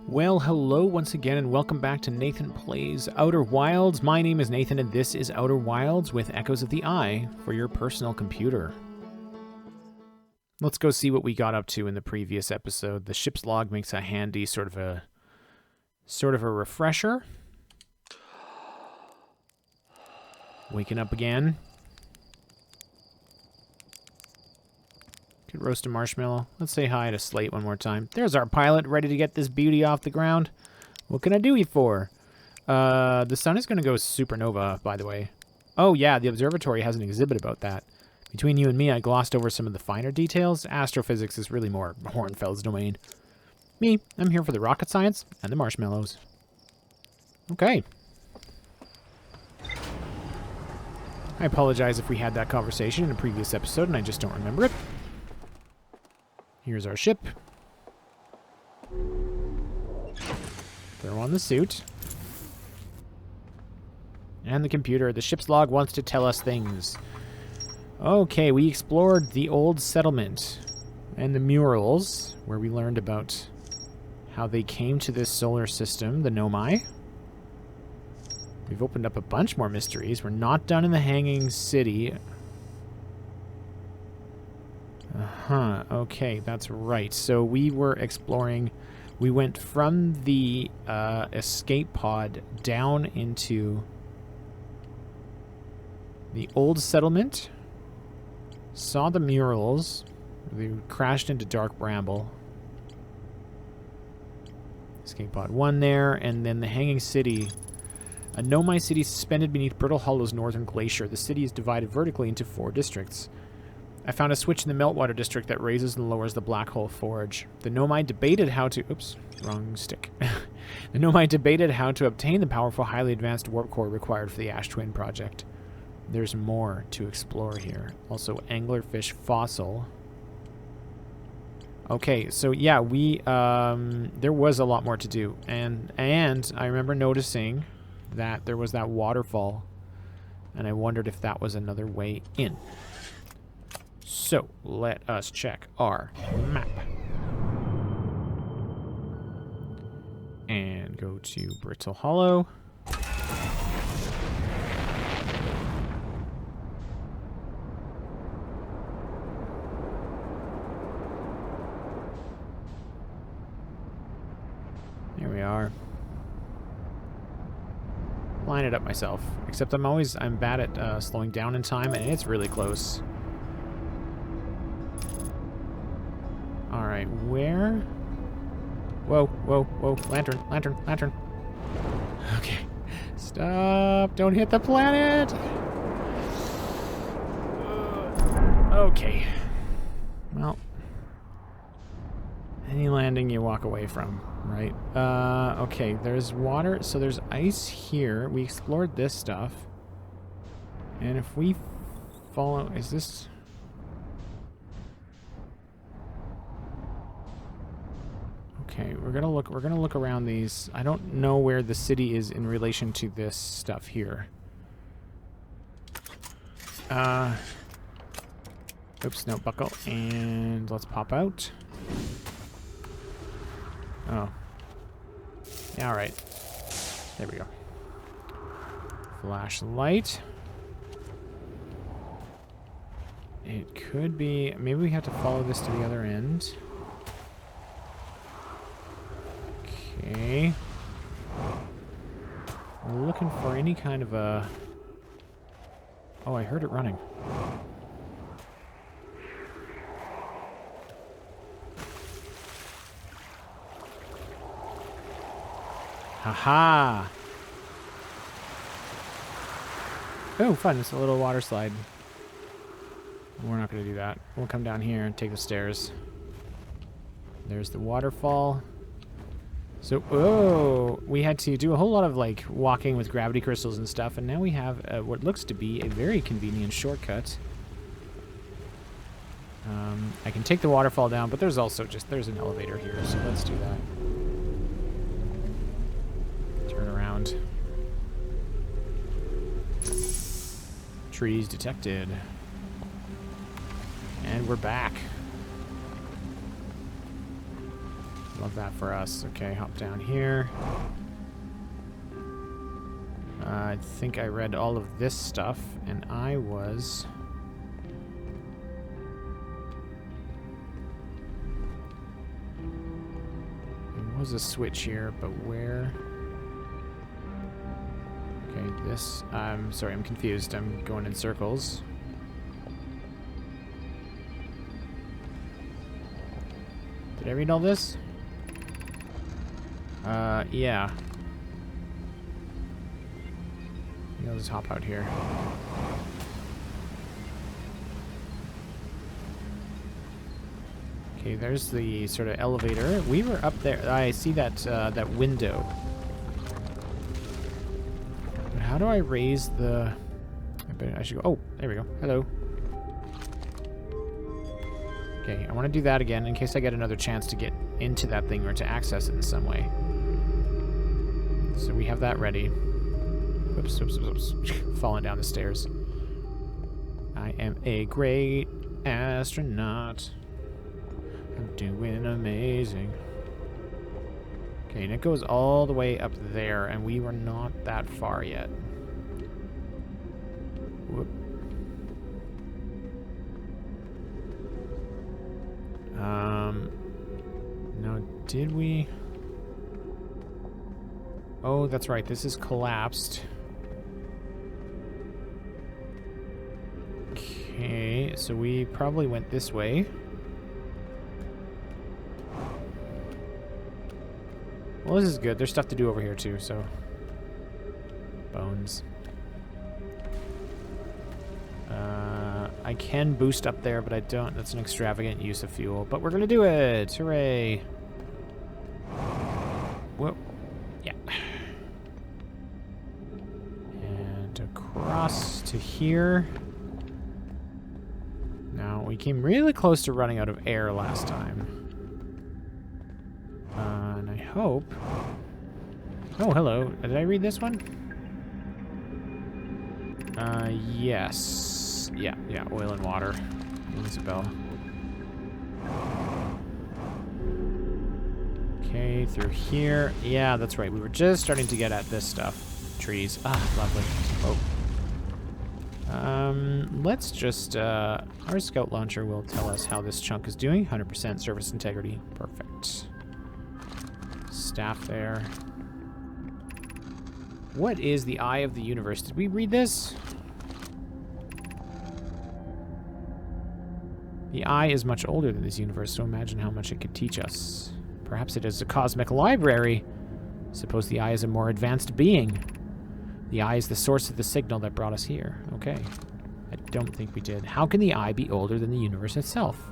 Well, hello once again, and welcome back to Nathan Plays Outer Wilds. My name is Nathan, and this is Outer Wilds with Echoes of the Eye for your personal computer. Let's go see what we got up to in the previous episode. The ship's log makes a handy sort of a refresher. Waking up again. Could roast a marshmallow. Let's say hi to Slate one more time. There's our pilot, ready to get this beauty off the ground. What can I do you for? The sun is going to go supernova, by the way. Oh yeah, the observatory has an exhibit about that. Between you and me, I glossed over some of the finer details. Astrophysics is really more Hornfeld's domain. Me, I'm here for the rocket science and the marshmallows. Okay. I apologize if we had that conversation in a previous episode and I just don't remember it. Here's our ship. Throw on the suit. And the computer. The ship's log wants to tell us things. Okay, we explored the old settlement and the murals, where we learned about how they came to this solar system, the Nomai. We've opened up a bunch more mysteries. We're not done in the Hanging City. Okay, that's right. So we were exploring. We went from the escape pod down into the old settlement. Saw the murals. We crashed into Dark Bramble. Escape pod 1 there, and then the Hanging City. A Nomai city suspended beneath Brittle Hollow's northern glacier. The city is divided vertically into 4 districts. I found a switch in the Meltwater district that raises and lowers the Black Hole Forge. The Nomai debated how to... Oops, wrong stick. The Nomai debated how to obtain the powerful, highly advanced warp core required for the Ash Twin project. There's more to explore here. Also, anglerfish fossil. Okay, so yeah, we... there was a lot more to do. And I remember noticing that there was that waterfall. And I wondered if that was another way in. So, let us check our map. And go to Brittle Hollow. There we are. Line it up myself. Except I'm bad at slowing down in time, and it's really close. Alright, where? Whoa, whoa, whoa. Lantern, lantern, lantern. Okay. Stop. Don't hit the planet. Okay. Well. Any landing you walk away from, right? Okay, there's water. So there's ice here. We explored this stuff. And if we follow... Is this... Okay, we're gonna look around these. I don't know where the city is in relation to this stuff here. Oops, no, buckle. And let's pop out. Oh. Yeah, alright. There we go. Flashlight. It could be... Maybe we have to follow this to the other end. Okay. We're looking for any kind of a... Oh, I heard it running. Haha! Oh, fun. It's a little water slide. We're not going to do that. We'll come down here and take the stairs. There's the waterfall. So, we had to do a whole lot of, like, walking with gravity crystals and stuff, and now we have what looks to be a very convenient shortcut. I can take the waterfall down, but there's also there's an elevator here, so let's do that. Turn around. Trees detected. And we're back. Love that for us. Okay, hop down here. I think I read all of this stuff, and I was... There was a switch here, but where... Okay, this... I'm sorry, I'm confused. I'm going in circles. Did I read all this? Yeah. I'll just hop out here. Okay, there's the sort of elevator. We were up there. I see that that window. But how do I raise the... I should go... Oh, there we go. Hello. Okay, I want to do that again in case I get another chance to get into that thing or to access it in some way. So we have that ready. Whoops, whoops, whoops. Falling down the stairs. I am a great astronaut. I'm doing amazing. Okay, and it goes all the way up there, and we were not that far yet. Whoop. Now, did we... Oh, that's right. This is collapsed. Okay, so we probably went this way. Well, this is good. There's stuff to do over here, too, so... Bones. I can boost up there, but I don't. That's an extravagant use of fuel. But we're gonna do it! Hooray! Whoop. Yeah. And across to here. Now, we came really close to running out of air last time. And I hope... Oh, hello. Did I read this one? Yes. Yeah, oil and water. Rings a bell. Okay, through here. Yeah, that's right. We were just starting to get at this stuff. Trees. Ah, lovely. Oh. Let's just, our scout launcher will tell us how this chunk is doing. 100% surface integrity. Perfect. Staff there. What is the eye of the universe? Did we read this? The eye is much older than this universe, so imagine how much it could teach us. Perhaps it is a cosmic library. Suppose the eye is a more advanced being. The eye is the source of the signal that brought us here. Okay. I don't think we did. How can the eye be older than the universe itself?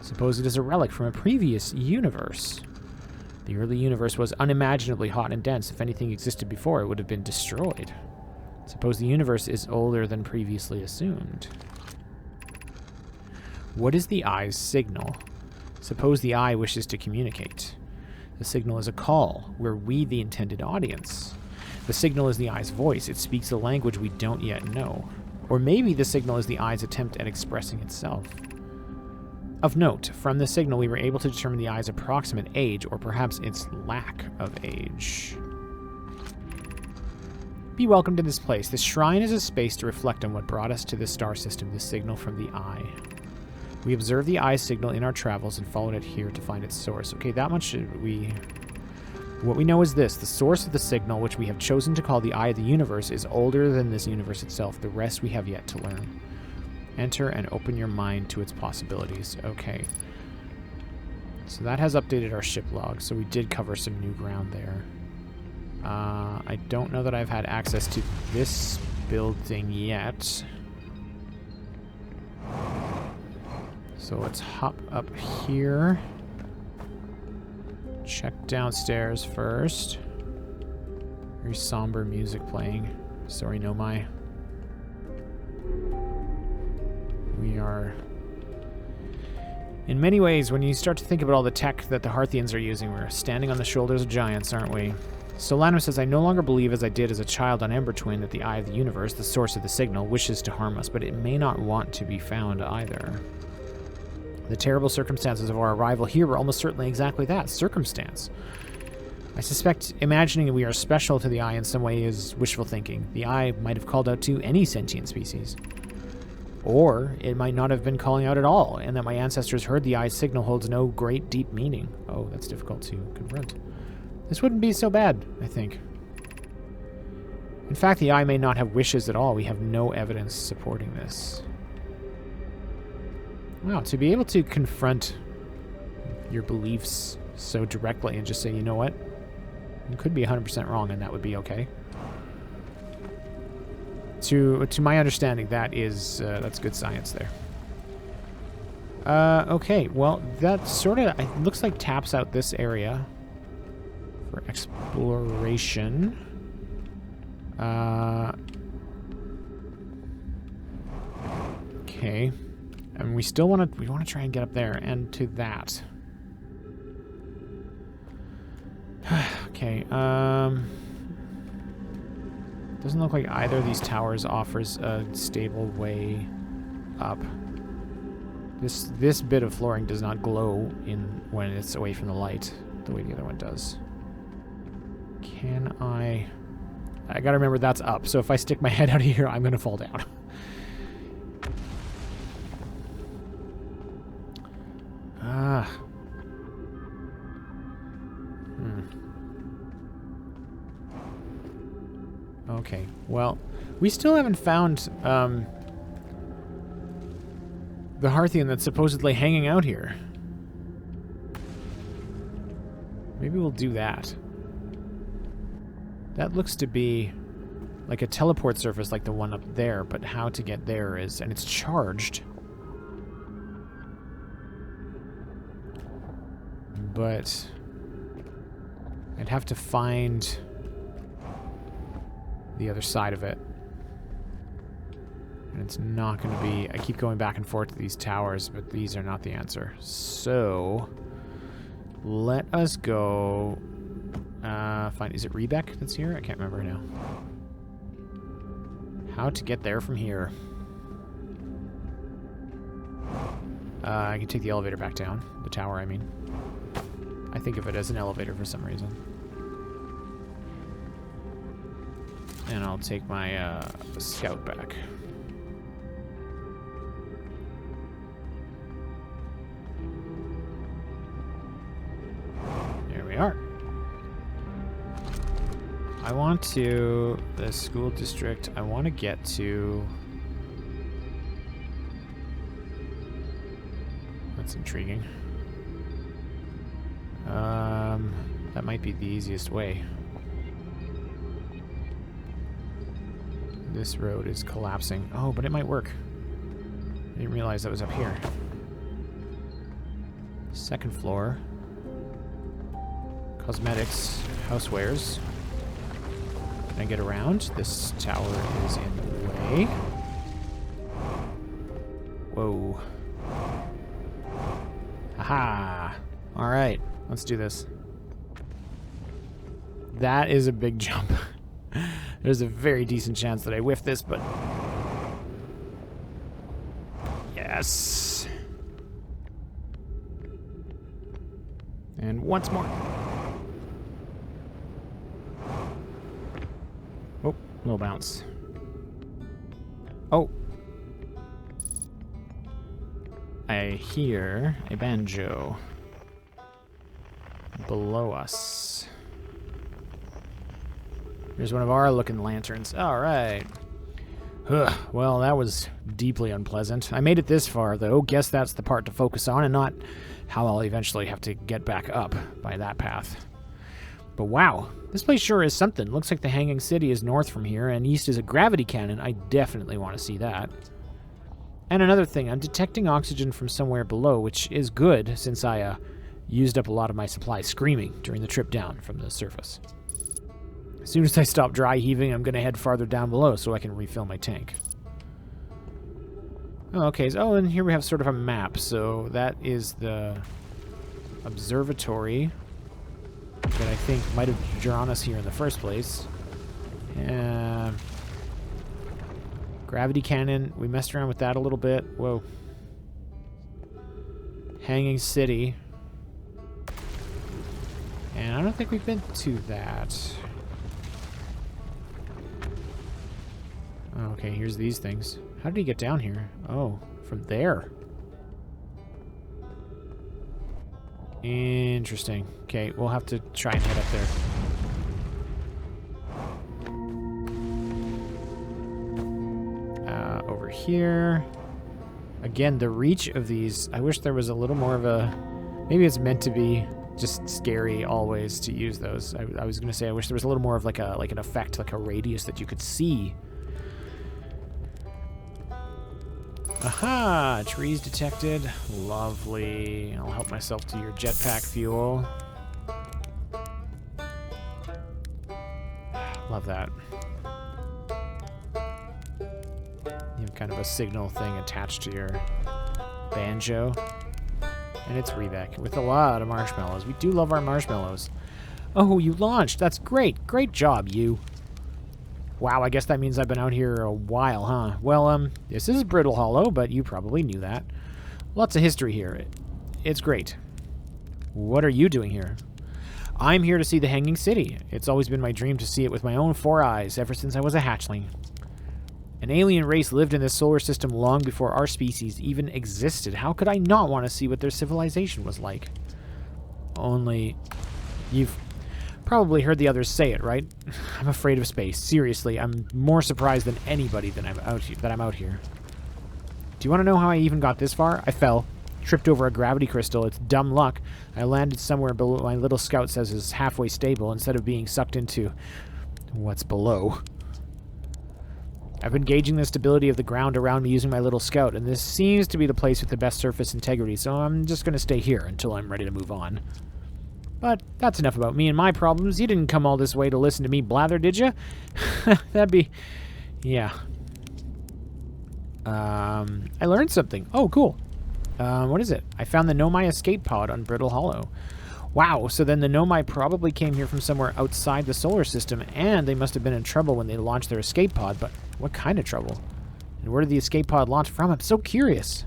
Suppose it is a relic from a previous universe. The early universe was unimaginably hot and dense. If anything existed before, it would have been destroyed. Suppose the universe is older than previously assumed. What is the eye's signal? Suppose the eye wishes to communicate. The signal is a call. We're we the intended audience. The signal is the eye's voice. It speaks a language we don't yet know. Or maybe the signal is the eye's attempt at expressing itself. Of note, from the signal we were able to determine the eye's approximate age, or perhaps its lack of age. Be welcome to this place. This shrine is a space to reflect on what brought us to this star system, the signal from the eye. We observed the eye signal in our travels and followed it here to find its source. Okay, that much what we know is this. The source of the signal, which we have chosen to call the eye of the universe, is older than this universe itself. The rest we have yet to learn. Enter and open your mind to its possibilities. Okay. So that has updated our ship log, so we did cover some new ground there. I don't know that I've had access to this building yet. So let's hop up here. Check downstairs first. Very somber music playing. Sorry, Nomai. We are... In many ways, when you start to think about all the tech that the Harthians are using, we're standing on the shoulders of giants, aren't we? Solanum says, I no longer believe as I did as a child on Ember Twin that the eye of the universe, the source of the signal, wishes to harm us, but it may not want to be found either. The terrible circumstances of our arrival here were almost certainly exactly that, circumstance. I suspect imagining we are special to the eye in some way is wishful thinking. The eye might have called out to any sentient species. Or it might not have been calling out at all, and that my ancestors heard the eye's signal holds no great deep meaning. Oh, that's difficult to confront. This wouldn't be so bad, I think. In fact, the eye may not have wishes at all. We have no evidence supporting this. Wow, to be able to confront your beliefs so directly and just say, you know what? You could be 100% wrong, and that would be okay. To my understanding, that's good science there. Okay, well, that sort of looks like taps out this area for exploration. Okay, and we still want to try and get up there and to that. Okay, doesn't look like either of these towers offers a stable way up. This bit of flooring does not glow when it's away from the light the way the other one does. Can I gotta remember that's up, so if I stick my head out of here, I'm gonna fall down. Okay, well, we still haven't found the Harthian that's supposedly hanging out here. Maybe we'll do that. That looks to be like a teleport surface like the one up there, but how to get there is... And it's charged. But I'd have to find the other side of it. And it's not going to be... I keep going back and forth to these towers, but these are not the answer. So let us go... find... Is it Riebeck that's here? I can't remember now. How to get there from here. I can take the elevator back down. The tower, I mean. I think of it as an elevator for some reason. And I'll take my scout back. There we are. I want to... the school district, I want to get to... That's intriguing. That might be the easiest way. This road is collapsing. Oh, but it might work. I didn't realize that was up here. Second floor. Cosmetics, housewares. Can I get around? This tower is in the way. Whoa. Aha! Alright, let's do this. That is a big jump. There's a very decent chance that I whiff this, but... Yes! And once more. Oh, little bounce. Oh! I hear a banjo below us. Here's one of our looking lanterns. Alright. Well, that was deeply unpleasant. I made it this far, though. Guess that's the part to focus on and not how I'll eventually have to get back up by that path. But wow, this place sure is something. Looks like the Hanging City is north from here, and east is a gravity cannon. I definitely want to see that. And another thing, I'm detecting oxygen from somewhere below, which is good, since I used up a lot of my supply screaming during the trip down from the surface. As soon as I stop dry heaving, I'm going to head farther down below so I can refill my tank. Oh, okay. Oh, and here we have sort of a map. So that is the observatory that I think might have drawn us here in the first place. Gravity cannon. We messed around with that a little bit. Whoa. Hanging City. And I don't think we've been to that. Oh, okay, here's these things. How did he get down here? Oh, from there. Interesting. Okay, we'll have to try and head up there. Over here. Again, the reach of these, I wish there was a little more of a... Maybe it's meant to be just scary always to use those. I was going to say I wish there was a little more of like an effect, like a radius that you could see. Aha! Trees detected. Lovely. I'll help myself to your jetpack fuel. Love that. You have kind of a signal thing attached to your banjo. And it's Riebeck with a lot of marshmallows. We do love our marshmallows. Oh, you launched. That's great. Great job, you. Wow, I guess that means I've been out here a while, huh? Well, this is Brittle Hollow, but you probably knew that. Lots of history here. It's great. What are you doing here? I'm here to see the Hanging City. It's always been my dream to see it with my own 4 eyes ever since I was a hatchling. An alien race lived in this solar system long before our species even existed. How could I not want to see what their civilization was like? Only... You've probably heard the others say it, right? I'm afraid of space. Seriously, I'm more surprised than anybody that I'm out here. Do you want to know how I even got this far? I fell. Tripped over a gravity crystal. It's dumb luck. I landed somewhere below my little scout says is halfway stable instead of being sucked into what's below. I've been gauging the stability of the ground around me using my little scout, and this seems to be the place with the best surface integrity, so I'm just going to stay here until I'm ready to move on. But that's enough about me and my problems. You didn't come all this way to listen to me blather, did you? That'd be... Yeah. I learned something. Oh, cool. What is it? I found the Nomai escape pod on Brittle Hollow. Wow, so then the Nomai probably came here from somewhere outside the solar system, and they must have been in trouble when they launched their escape pod, but what kind of trouble? And where did the escape pod launch from? I'm so curious.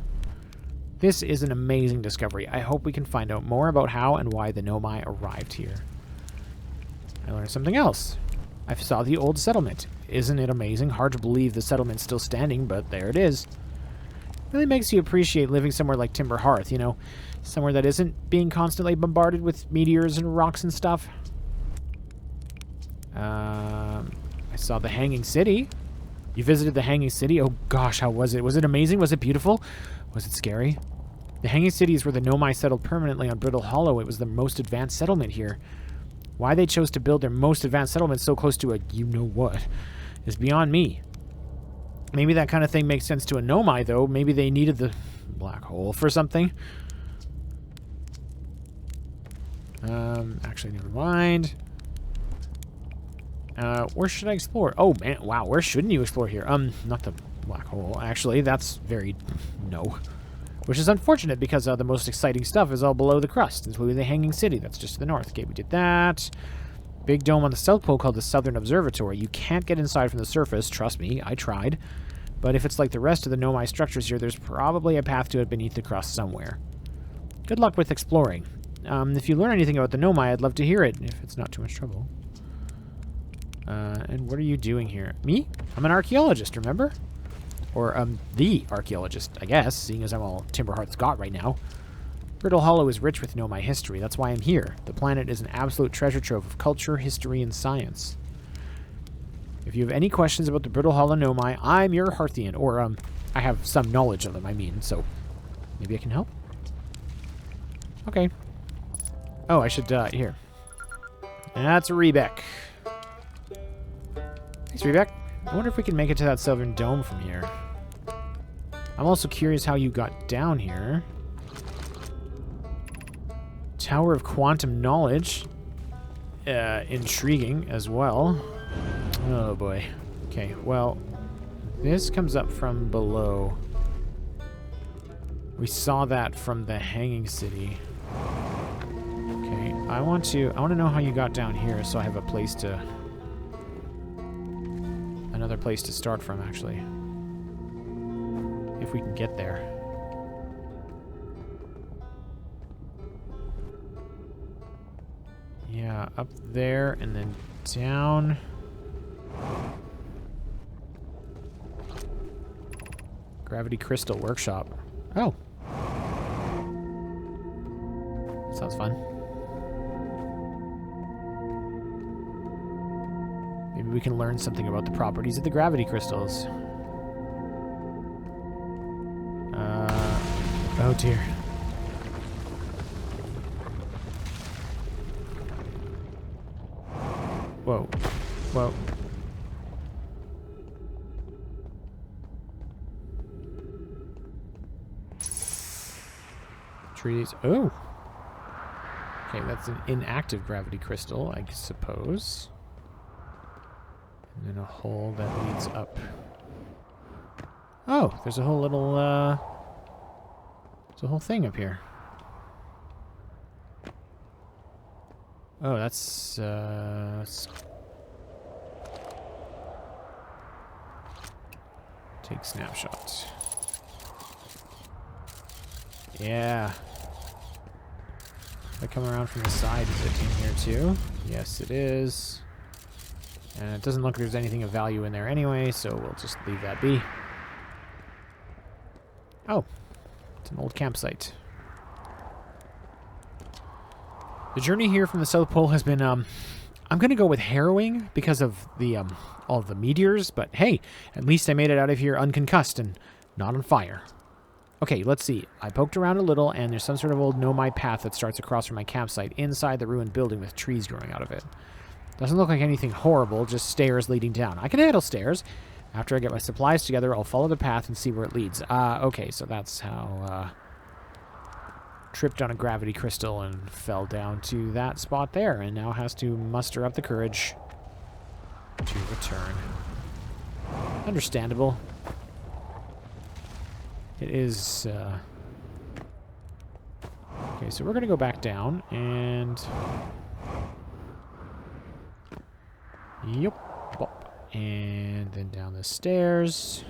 This is an amazing discovery. I hope we can find out more about how and why the Nomai arrived here. I learned something else. I saw the old settlement. Isn't it amazing? Hard to believe the settlement's still standing, but there it is. Really makes you appreciate living somewhere like Timber Hearth, you know? Somewhere that isn't being constantly bombarded with meteors and rocks and stuff. I saw the Hanging City. You visited the Hanging City? Oh gosh, how was it? Was it amazing? Was it beautiful? Was it scary? The Hanging City is where the Nomai settled permanently on Brittle Hollow. It was the most advanced settlement here. Why they chose to build their most advanced settlement so close to a you-know-what is beyond me. Maybe that kind of thing makes sense to a Nomai, though. Maybe they needed the black hole for something. Actually, never mind. Where should I explore? Oh, man, wow, where shouldn't you explore here? Not the black hole, actually. That's very... no. Which is unfortunate because the most exciting stuff is all below the crust, including the Hanging City. That's just to the north. Okay, we did that. Big dome on the South Pole called the Southern Observatory. You can't get inside from the surface. Trust me, I tried. But if it's like the rest of the Nomai structures here, there's probably a path to it beneath the crust somewhere. Good luck with exploring. If you learn anything about the Nomai, I'd love to hear it, if it's not too much trouble. And what are you doing here? Me? I'm an archaeologist, remember? Or, the archaeologist, I guess, seeing as I'm all Timber Hearth's got right now. Brittle Hollow is rich with Nomai history. That's why I'm here. The planet is an absolute treasure trove of culture, history, and science. If you have any questions about the Brittle Hollow Nomai, I'm your Hearthian. Or, I have some knowledge of them, I mean, so maybe I can help? Okay. Oh, I should, here. That's Riebeck. Thanks, Riebeck. I wonder if we can make it to that Southern Dome from here. I'm also curious how you got down here. Tower of Quantum Knowledge. Intriguing as well. Oh boy. Okay, well, this comes up from below. We saw that from the Hanging City. Okay, I want to know how you got down here so I have a place to... another place to start from, actually. If we can get there. Up there and then down. Gravity Crystal Workshop. Oh. Sounds fun. Maybe we can learn something about the properties of the gravity crystals. Oh dear. Whoa. Whoa. Trees. Oh. Okay, that's an inactive gravity crystal, I suppose. And then a hole that leads up. Oh, there's a whole little, there's a whole thing up here. Oh, that's, take snapshots. Yeah. If I come around from the side, is it in here too? Yes, it is. And it doesn't look like there's anything of value in there anyway, so we'll just leave that be. Oh, it's an old campsite. The journey here from the South Pole has been, I'm going to go with harrowing because of the, all of the meteors, but hey, at least I made it out of here unconcussed and not on fire. Okay, let's see. I poked around a little, and there's some sort of old know-my path that starts across from my campsite inside the ruined building with trees growing out of it. Doesn't look like anything horrible, just stairs leading down. I can handle stairs. After I get my supplies together, I'll follow the path and see where it leads. Okay, so that's how, tripped on a gravity crystal and fell down to that spot there, and now has to muster up the courage to return. Understandable. It is, okay, so we're going to go back down, and... Yep. Bop. And then down the stairs.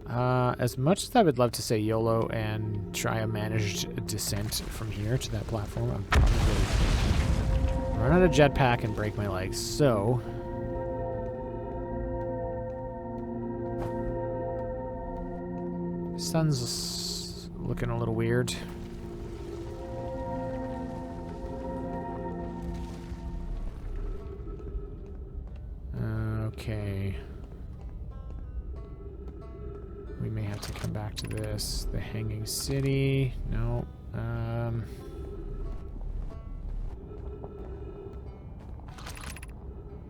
As much as I would love to say YOLO and try a managed descent from here to that platform, I'm probably run out of jetpack and break my legs, so... Sun's looking a little weird. Okay. We may have to come back to this. The Hanging City. No.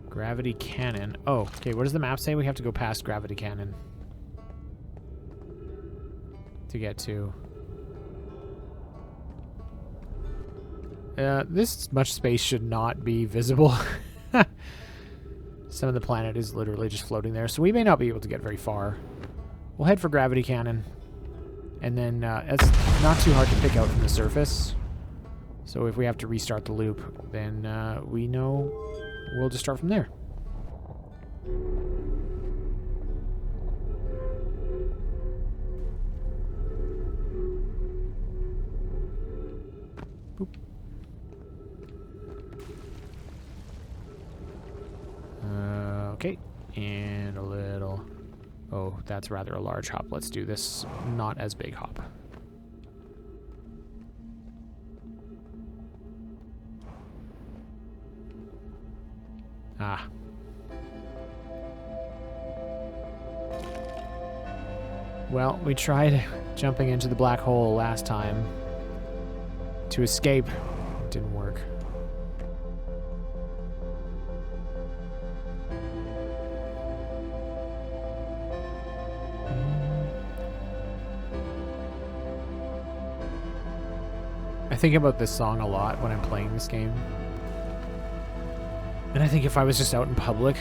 Gravity Cannon. Oh, okay. What does the map say? We have to go past Gravity Cannon to get to. This much space should not be visible. Some of the planet is literally just floating there, so we may not be able to get very far. We'll head for Gravity Cannon, and then it's not too hard to pick out from the surface. So if we have to restart the loop, then we know we'll just start from there. Boop. Okay, and a little... Oh, that's rather a large hop. Let's do this not as big hop. Ah. Well, we tried jumping into the black hole last time to escape. It didn't work. I think about this song a lot when I'm playing this game. And I think if I was just out in public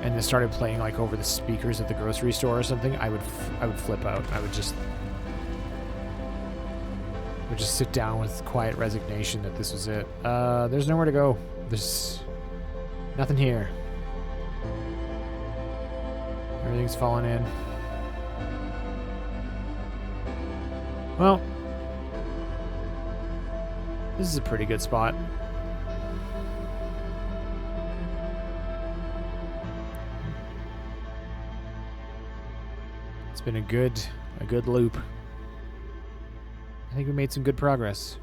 and it started playing like over the speakers at the grocery store or something, I would flip out. I would just sit down with quiet resignation that this was it. There's nowhere to go. There's nothing here. Everything's falling in. Well, This is a pretty good spot. It's been a good loop. I think we made some good progress.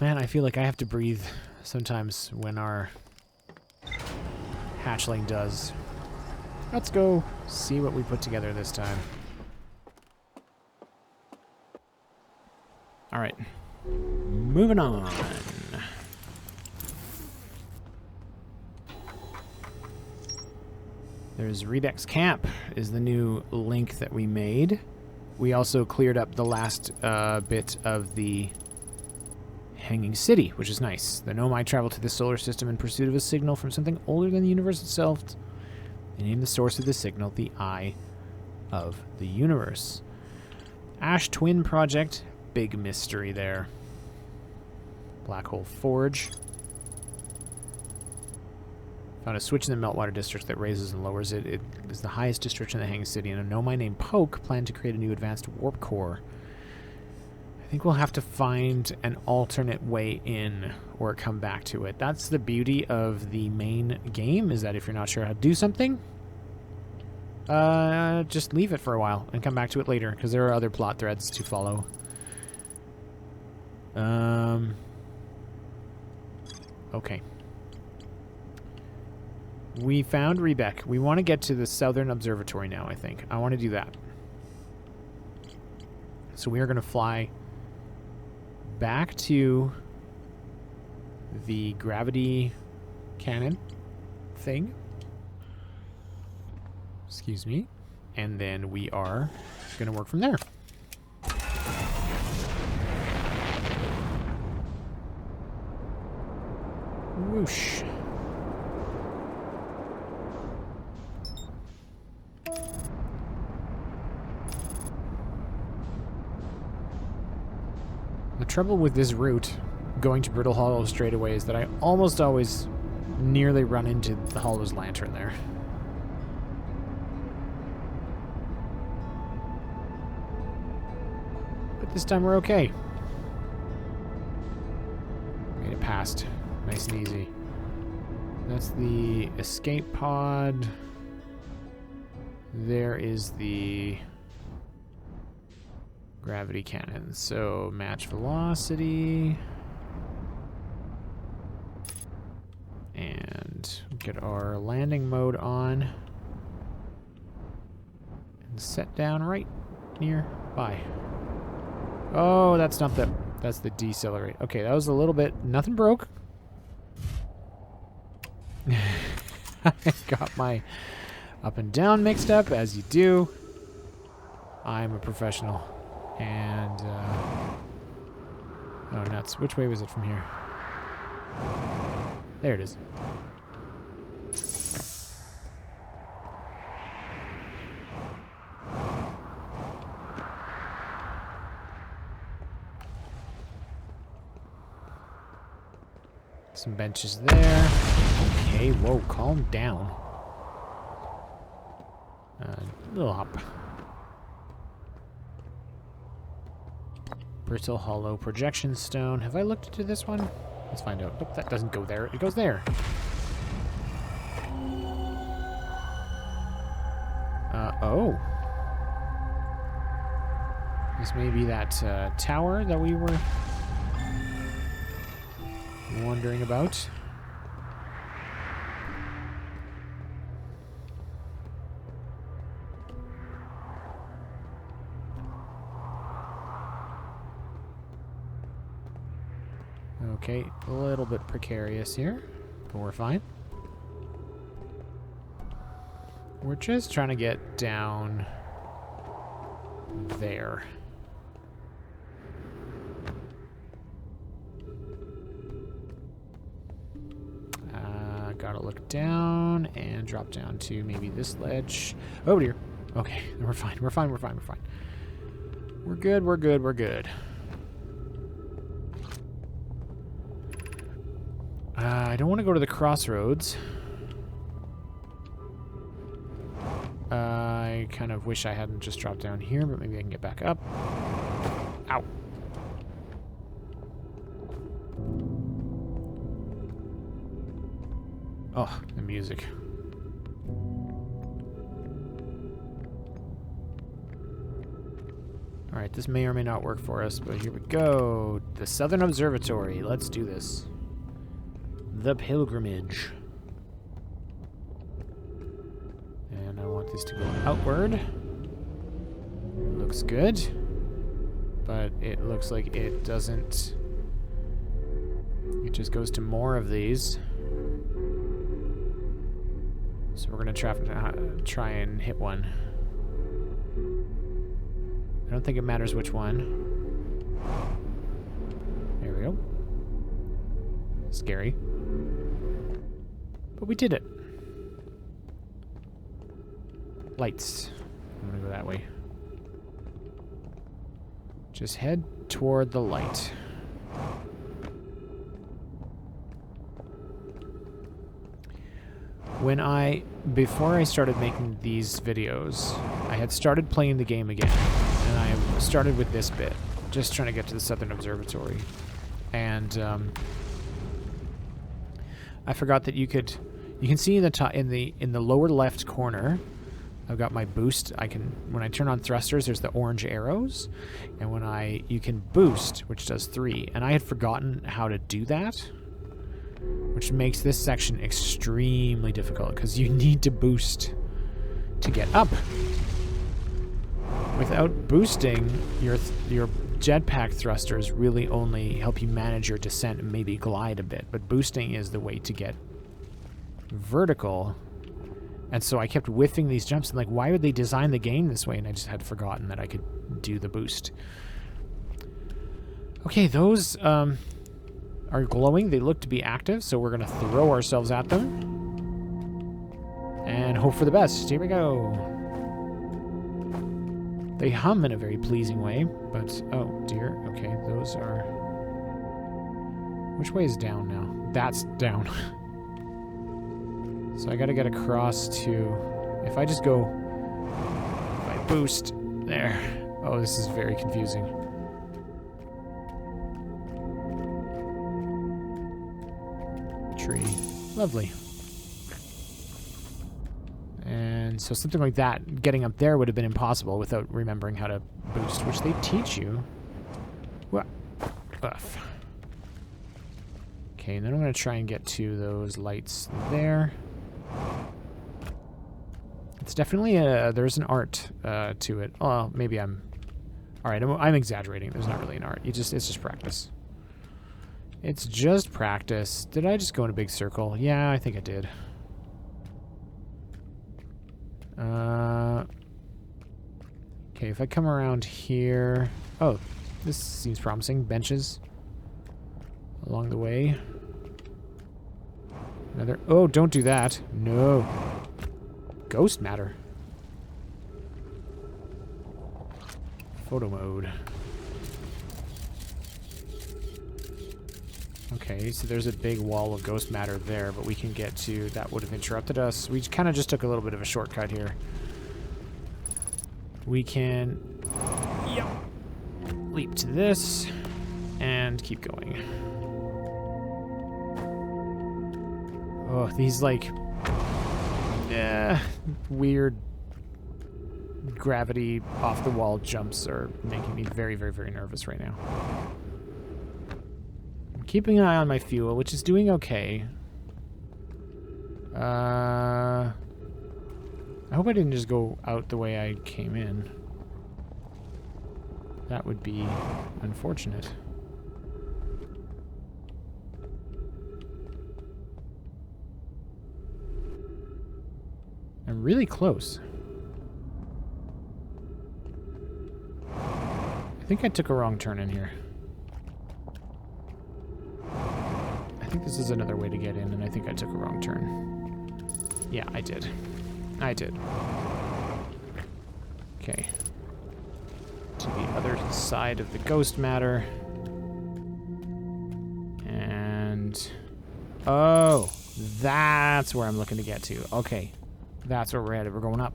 Man, I feel like I have to breathe sometimes when our hatchling does. Let's go see what we put together this time. All right, moving on. There's Riebeck's camp is the new link that we made. We also cleared up the last bit of the Hanging City, which is nice. The Nomai traveled to the solar system in pursuit of a signal from something older than the universe itself. They named the source of the signal the Eye of the Universe. Ash Twin Project, big mystery there. Black Hole Forge. Found a switch in the Meltwater District that raises and lowers it. It is the highest district in the Hanging City, and a Nomai named Poke planned to create a new advanced warp core. I think we'll have to find an alternate way in or come back to it. That's the beauty of the main game, is that if you're not sure how to do something, just leave it for a while and come back to it later, because there are other plot threads to follow. Okay. We found Riebeck. We want to get to the Southern Observatory now, I think. I want to do that. So we are going to fly back to the gravity cannon thing. Excuse me. And then we are going to work from there. Whoosh. The trouble with this route, going to Brittle Hollow straight away, is that I almost always nearly run into the Hollow's lantern there. But this time we're okay. Made it past. Nice and easy. That's the escape pod. There is the gravity cannon. So match velocity. And get our landing mode on. And set down right nearby. Oh, that's not the... That's the decelerate. Okay, that was a little bit... Nothing broke. I got my up and down mixed up, as you do. I'm a professional. And, oh, nuts. Which way was it from here? There it is. Some benches there. Okay, whoa, calm down. Little hop. Brittle Hollow Projection Stone. Have I looked into this one? Let's find out. Nope, that doesn't go there. It goes there. Oh. This may be that tower that we were wondering about. Okay, a little bit precarious here, but we're fine. We're just trying to get down there. Gotta look down and drop down to maybe this ledge. Oh dear. Okay, we're fine. We're fine. We're fine. We're fine. We're good. We're good. We're good. I don't want to go to the crossroads. I kind of wish I hadn't just dropped down here, but maybe I can get back up. Ow. Oh, the music. Alright, this may or may not work for us, but here we go. The Southern Observatory. Let's do this. The pilgrimage. And I want this to go outward. Looks good. But it looks like it doesn't... It just goes to more of these. So we're going to try and hit one. I don't think it matters which one. There we go. Scary. But we did it. Lights. I'm going to go that way. Just head toward the light. Before I started making these videos, I had started playing the game again, and I started with this bit, just trying to get to the Southern Observatory, and I forgot that you can see in the top, in the lower left corner, I've got my boost. When I turn on thrusters, there's the orange arrows, and you can boost, which does 3, and I had forgotten how to do that. Which makes this section extremely difficult, because you need to boost to get up. Without boosting, your jetpack thrusters really only help you manage your descent and maybe glide a bit, but boosting is the way to get vertical. And so I kept whiffing these jumps, and like, why would they design the game this way? And I just had forgotten that I could do the boost. Okay, those... are glowing. They look to be active, so we're going to throw ourselves at them. And hope for the best. Here we go. They hum in a very pleasing way, but... Oh, dear. Okay, those are... Which way is down now? That's down. So I got to get across to... If I just go... If I boost... There. Oh, this is very confusing. Tree. Lovely. And so something like that, getting up there would have been impossible without remembering how to boost, which they teach you. What? Okay, and then I'm going to try and get to those lights there. It's definitely there's an art to it. Oh, maybe I'm... Alright, I'm exaggerating. There's not really an art. It's just practice. It's just practice. Did I just go in a big circle? Yeah, I think I did. Okay, if I come around here... Oh, this seems promising. Benches along the way. Another... Oh, don't do that. No. Ghost matter. Photo mode. Okay, so there's a big wall of ghost matter there, but we can get to... That would have interrupted us. We kind of just took a little bit of a shortcut here. We can... Yep. Leap to this, and keep going. Oh, these, like... weird gravity off-the-wall jumps are making me very, very, very nervous right now. I'm keeping an eye on my fuel, which is doing okay. I hope I didn't just go out the way I came in. That would be unfortunate. I'm really close. I think I took a wrong turn in here. I think this is another way to get in, and I think I took a wrong turn. Yeah, I did. I did. Okay. To the other side of the ghost matter. And... oh, that's where I'm looking to get to. Okay. That's where we're headed. We're going up.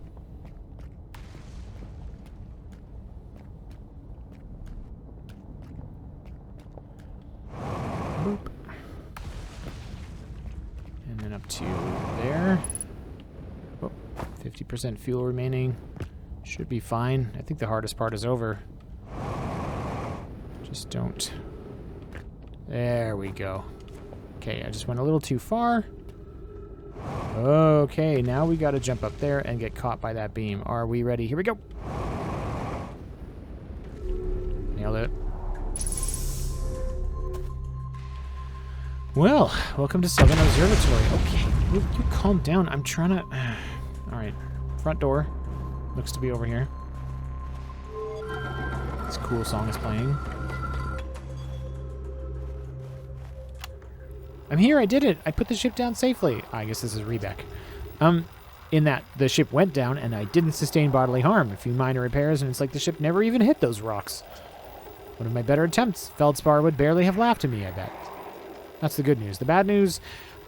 Boop. And then up to there. Oh, 50% fuel remaining. Should be fine. I think the hardest part is over. Just don't. There we go. Okay, I just went a little too far. Okay, now we gotta jump up there and get caught by that beam. Are we ready? Here we go. Nailed it. Well, welcome to Southern Observatory. Okay, you calm down. I'm trying to... Alright, front door. Looks to be over here. This cool song is playing. I'm here, I did it! I put the ship down safely. I guess this is Riebeck. In that the ship went down and I didn't sustain bodily harm. A few minor repairs and it's like the ship never even hit those rocks. One of my better attempts. Feldspar would barely have laughed at me, I bet. That's the good news. The bad news,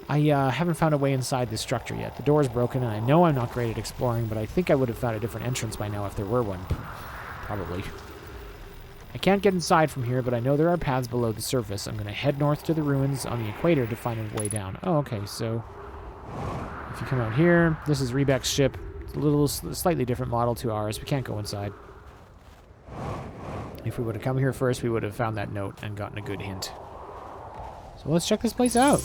I haven't found a way inside this structure yet. The door is broken and I know I'm not great at exploring, but I think I would have found a different entrance by now if there were one. Probably. I can't get inside from here, but I know there are paths below the surface. I'm going to head north to the ruins on the equator to find a way down. Oh, okay, so if you come out here, this is Riebeck's ship. It's a little slightly different model to ours. We can't go inside. If we would have come here first, we would have found that note and gotten a good hint. So let's check this place out.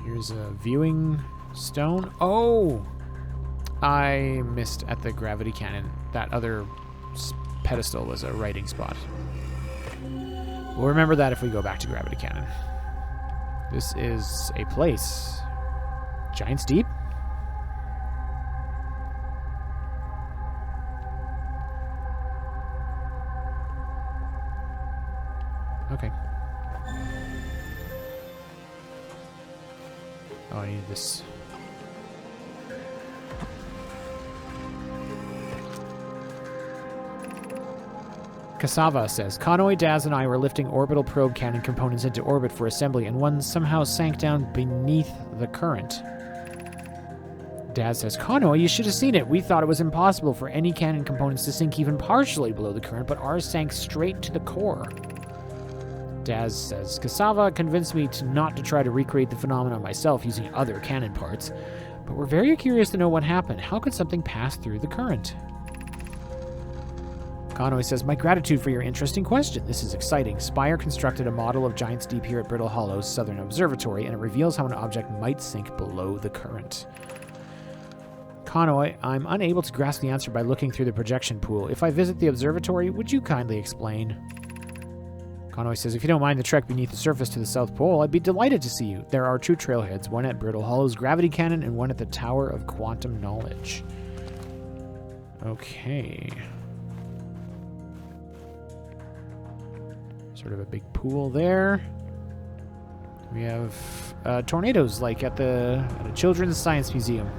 Here's a viewing stone. Oh! I missed at the gravity cannon. That other pedestal was a writing spot. We'll remember that if we go back to gravity cannon. This is a place. Giant's Deep? Okay. Oh, I need this. Cassava says, Conway, Daz, and I were lifting orbital probe cannon components into orbit for assembly, and one somehow sank down beneath the current. Daz says, Conway, you should have seen it. We thought it was impossible for any cannon components to sink even partially below the current, but ours sank straight to the core. Daz says, Cassava convinced me not to try to recreate the phenomenon myself using other cannon parts, but we're very curious to know what happened. How could something pass through the current? Conway says, my gratitude for your interesting question. This is exciting. Spire constructed a model of Giant's Deep here at Brittle Hollow's Southern Observatory, and it reveals how an object might sink below the current. Conway, I'm unable to grasp the answer by looking through the projection pool. If I visit the observatory, would you kindly explain? Conway says, if you don't mind the trek beneath the surface to the South Pole, I'd be delighted to see you. There are two trailheads, one at Brittle Hollow's gravity cannon and one at the Tower of Quantum Knowledge. Okay. Sort of a big pool there. We have tornadoes like at the Children's Science Museum.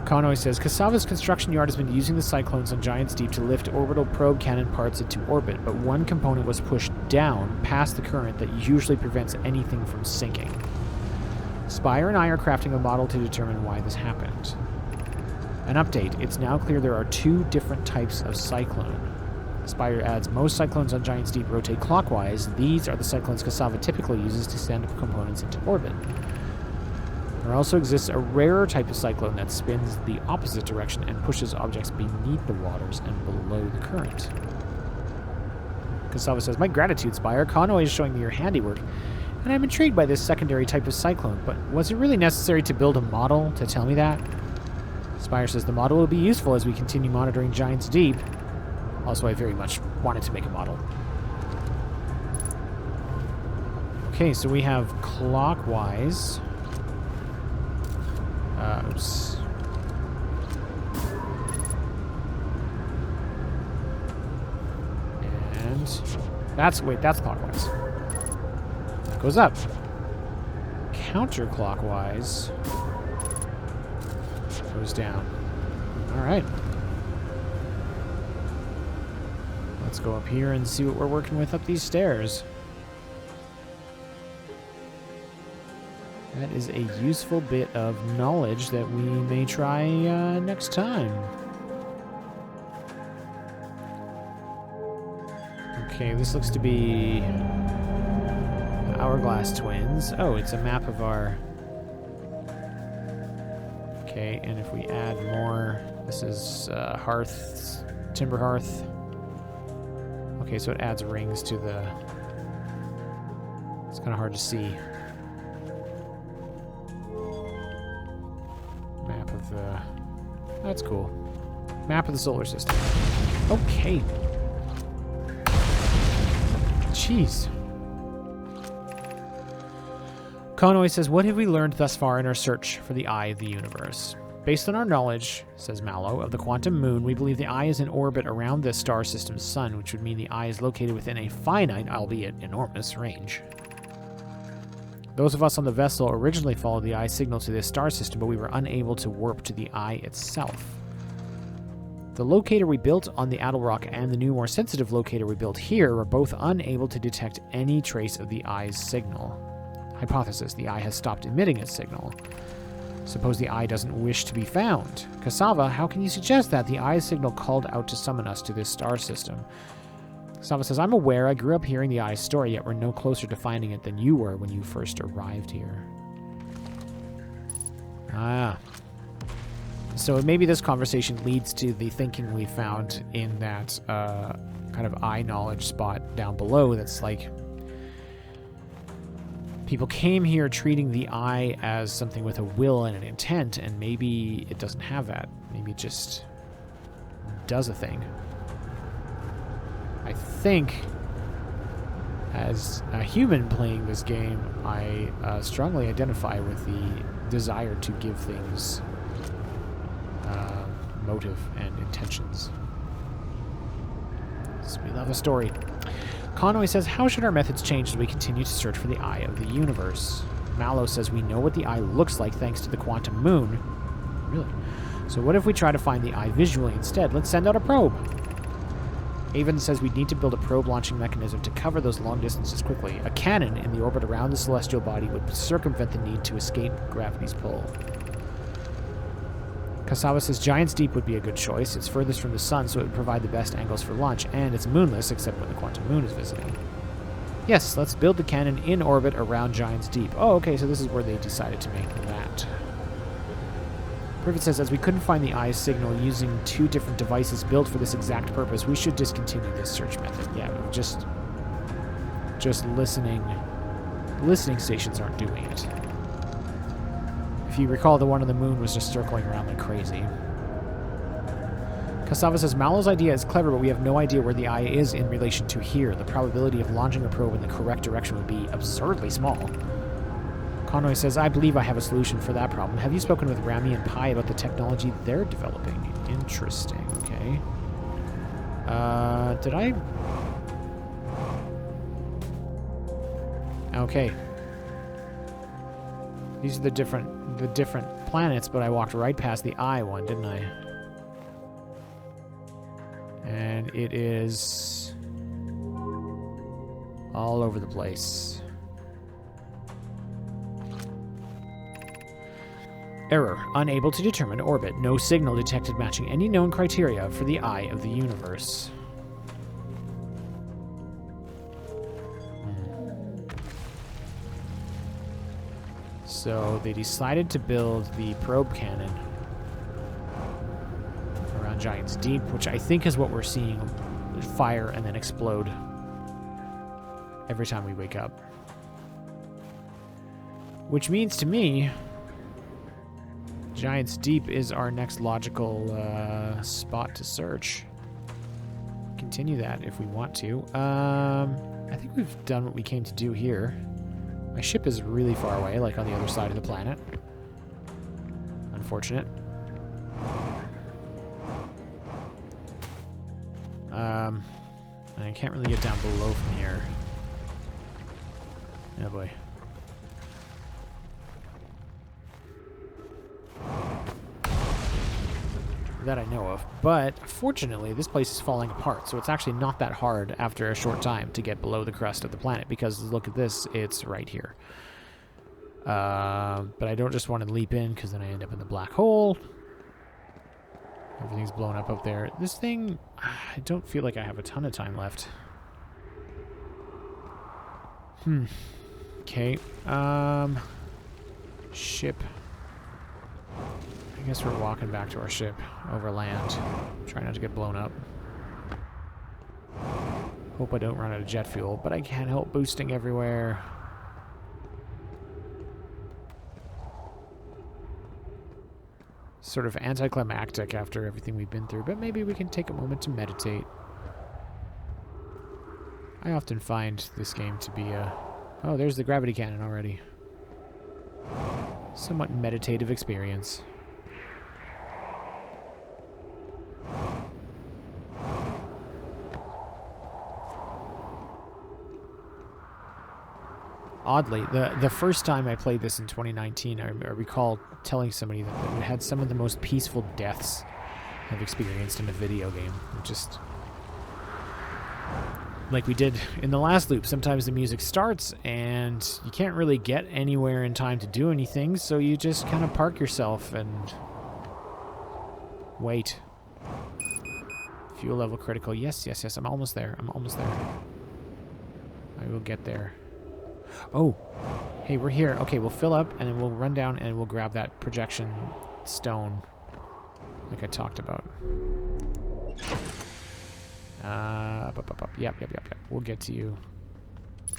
Conway says, Cassava's construction yard has been using the cyclones on Giant's Deep to lift orbital probe cannon parts into orbit, but one component was pushed down past the current that usually prevents anything from sinking. Spire and I are crafting a model to determine why this happened. An update. It's now clear there are two different types of cyclone. Spire adds, most cyclones on Giant's Deep rotate clockwise. These are the cyclones Cassava typically uses to send components into orbit. There also exists a rarer type of cyclone that spins the opposite direction and pushes objects beneath the waters and below the current. Cassava says, my gratitude, Spire. Conway is showing me your handiwork, and I'm intrigued by this secondary type of cyclone, but was it really necessary to build a model to tell me that? Spire says, the model will be useful as we continue monitoring Giant's Deep. Also, I very much wanted to make a model. Okay, so we have clockwise. Oops. And that's clockwise. That goes up. Counterclockwise goes down. All right. Let's go up here and see what we're working with up these stairs. That is a useful bit of knowledge that we may try next time. Okay, this looks to be the Hourglass Twins. Oh, it's a map of our... Okay, and if we add more... This is hearth, timber hearth. Okay, so it adds rings to the... It's kind of hard to see. Map of the... That's cool. Map of the solar system. Okay. Jeez. Conway says, what have we learned thus far in our search for the eye of the universe? Based on our knowledge, says Mallow, of the quantum moon, we believe the eye is in orbit around this star system's sun, which would mean the eye is located within a finite, albeit enormous, range. Those of us on the vessel originally followed the eye signal to this star system, but we were unable to warp to the eye itself. The locator we built on the Adelrock and the new, more sensitive locator we built here were both unable to detect any trace of the eye's signal. Hypothesis, the eye has stopped emitting its signal. Suppose the eye doesn't wish to be found. Cassava, how can you suggest that? The eye's signal called out to summon us to this star system. Cassava says, I'm aware. I grew up hearing the eye's story, yet we're no closer to finding it than you were when you first arrived here. Ah. So maybe this conversation leads to the thinking we found in that kind of eye knowledge spot down below that's like... People came here treating the eye as something with a will and an intent, and maybe it doesn't have that. Maybe it just does a thing. I think, as a human playing this game, I strongly identify with the desire to give things motive and intentions. So we love a story. Conway says, how should our methods change as we continue to search for the eye of the universe? Mallow says, we know what the eye looks like thanks to the quantum moon. Really? So what if we try to find the eye visually instead? Let's send out a probe. Avon says we need to build a probe launching mechanism to cover those long distances quickly. A cannon in the orbit around the celestial body would circumvent the need to escape gravity's pull. Cassava says Giant's Deep would be a good choice. It's furthest from the sun, so it would provide the best angles for launch, and it's moonless except when the quantum moon is visiting. Yes, let's build the cannon in orbit around Giant's Deep. Oh, okay, so this is where they decided to make that. Privet says, as we couldn't find the eye's signal using two different devices built for this exact purpose, we should discontinue this search method. Yeah, just listening stations aren't doing it. If you recall, the one on the moon was just circling around like crazy. Cassava says, Mallow's idea is clever, but we have no idea where the eye is in relation to here. The probability of launching a probe in the correct direction would be absurdly small. Conway says, I believe I have a solution for that problem. Have you spoken with Rami and Pi about the technology they're developing? Interesting, okay. Did I? Okay. These are the different planets, but I walked right past the eye one, didn't I? And it is all over the place. Error. Unable to determine orbit. No signal detected matching any known criteria for the eye of the universe. So they decided to build the probe cannon around Giant's Deep, which I think is what we're seeing fire and then explode every time we wake up. Which means to me, Giant's Deep is our next logical spot to search. Continue that if we want to. I think we've done what we came to do here. My ship is really far away, like on the other side of the planet. Unfortunate. I can't really get down below from here. Oh boy. That I know of. But fortunately, this place is falling apart, so it's actually not that hard after a short time to get below the crust of the planet, because look at this, it's right here. But I don't just want to leap in, because then I end up in the black hole. Everything's blown up there. This thing, I don't feel like I have a ton of time left. Okay. Ship. I guess we're walking back to our ship over land. Try not to get blown up. Hope I don't run out of jet fuel, but I can't help boosting everywhere. Sort of anticlimactic after everything we've been through, but maybe we can take a moment to meditate. I often find this game to be a... Oh, there's the gravity cannon already. Somewhat meditative experience. Oddly, the first time I played this in 2019, I recall telling somebody that it had some of the most peaceful deaths I've experienced in a video game. Just like we did in the last loop, sometimes the music starts and you can't really get anywhere in time to do anything, so you just kind of park yourself and wait. Fuel level critical. Yes, yes, yes, I'm almost there. I'm almost there. I will get there. Oh, hey, we're here. Okay, we'll fill up, and then we'll run down, and we'll grab that projection stone, like I talked about. Yep. We'll get to you.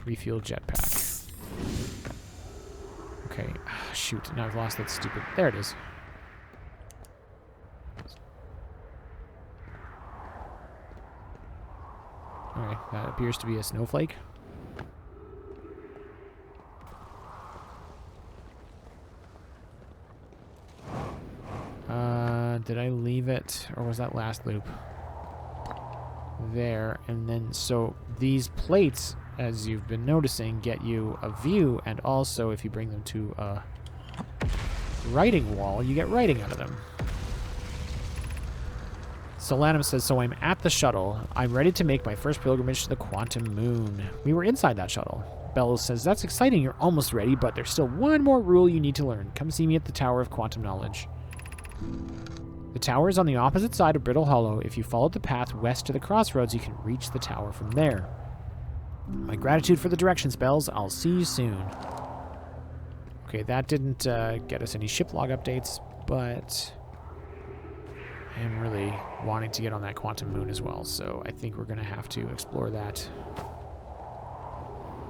Refuel jetpack. Okay, shoot, now I've lost that stupid... There it is. Alright, that appears to be a snowflake. Did I leave it, or was that last loop? There, and then, so these plates, as you've been noticing, get you a view, and also if you bring them to a writing wall, you get writing out of them. Solanum says, so I'm at the shuttle. I'm ready to make my first pilgrimage to the quantum moon. We were inside that shuttle. Bellows says, that's exciting, you're almost ready, but there's still one more rule you need to learn. Come see me at the Tower of Quantum Knowledge. The tower is on the opposite side of Brittle Hollow. If you follow the path west to the crossroads, you can reach the tower from there. My gratitude for the direction spells. I'll see you soon. Okay, that didn't get us any ship log updates, but I am really wanting to get on that quantum moon as well, so I think we're going to have to explore that.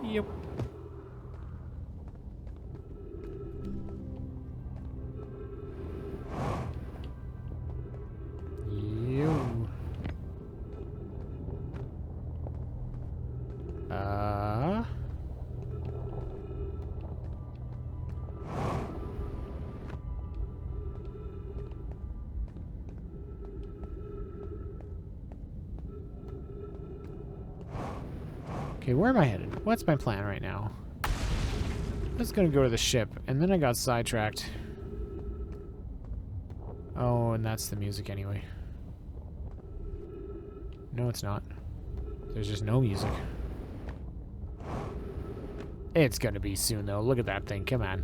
Yep. Okay, where am I headed? What's my plan right now? I was gonna go to the ship, and then I got sidetracked. Oh, and that's the music anyway. No, it's not. There's just no music. It's gonna be soon, though. Look at that thing. Come on.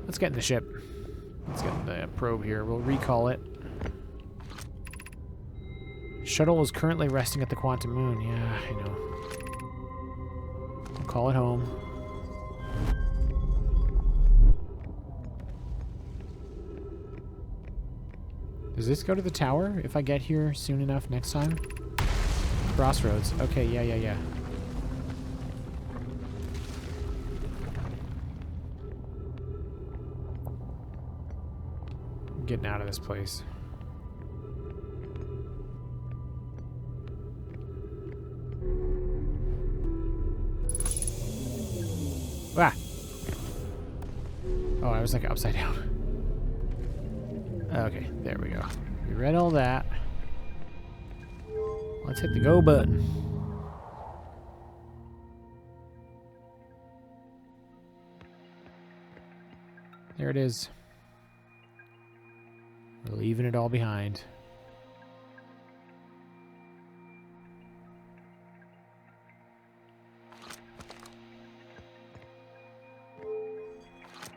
Let's get in the ship. Let's get in the probe here. We'll recall it. Shuttle is currently resting at the quantum moon. Yeah, I know. We'll call it home. Does this go to the tower if I get here soon enough next time? Crossroads. Okay, yeah. I'm getting out of this place. Ah! Oh, I was like upside down. Okay, there we go. We read all that. Let's hit the go button. There it is. We're leaving it all behind.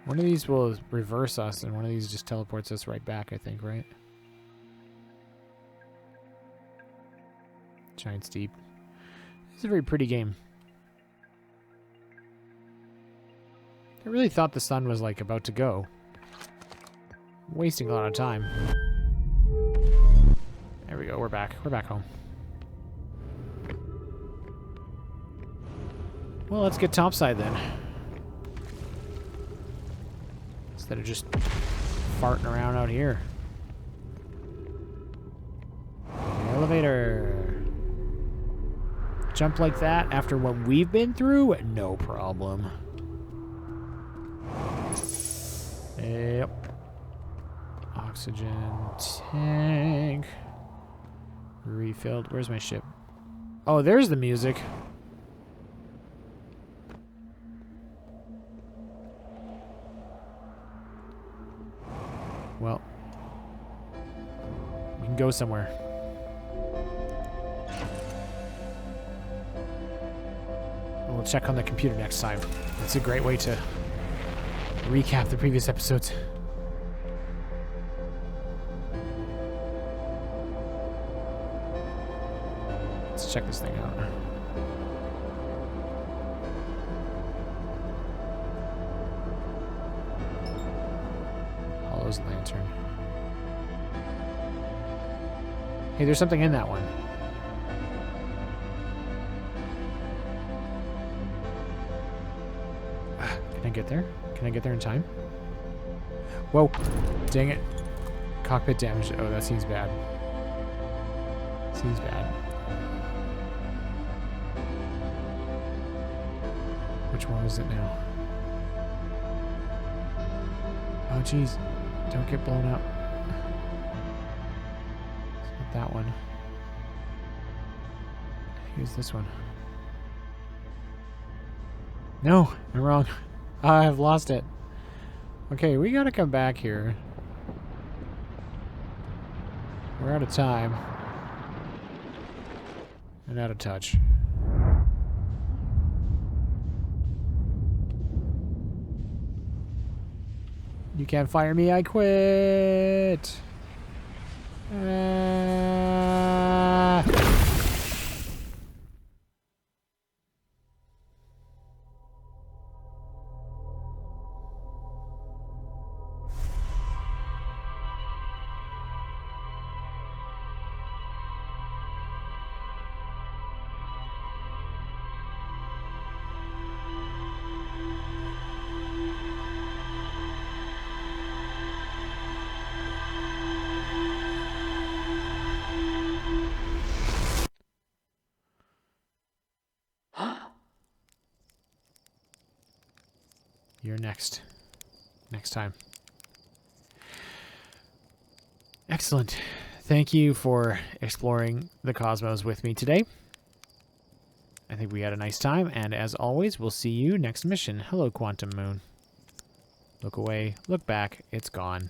One of these will reverse us, and one of these just teleports us right back, I think, right? Giant Steep. It's a very pretty game. I really thought the sun was, like, about to go. Wasting a lot of time. There we go, we're back. We're back home. Well, let's get topside then. Instead of just farting around out here. Elevator. Jump like that after what we've been through? No problem. Yep. Oxygen tank. Refilled. Where's my ship? Oh, there's the music. Well, we can go somewhere. We'll check on the computer next time. That's a great way to recap the previous episodes. Let's check this thing out. Lantern. Hey, there's something in that one. Can I get there? Can I get there in time? Whoa. Dang it. Cockpit damage. Oh, that seems bad. Seems bad. Which one is it now? Oh, jeez. Don't get blown up. It's not that one. I think it's this one. No, I'm wrong. I've lost it. Okay, we gotta come back here. We're out of time. And out of touch. You can't fire me, I quit. You're next. Next time. Excellent. Thank you for exploring the cosmos with me today. I think we had a nice time, and as always, we'll see you next mission. Hello, Quantum Moon. Look away, look back, it's gone.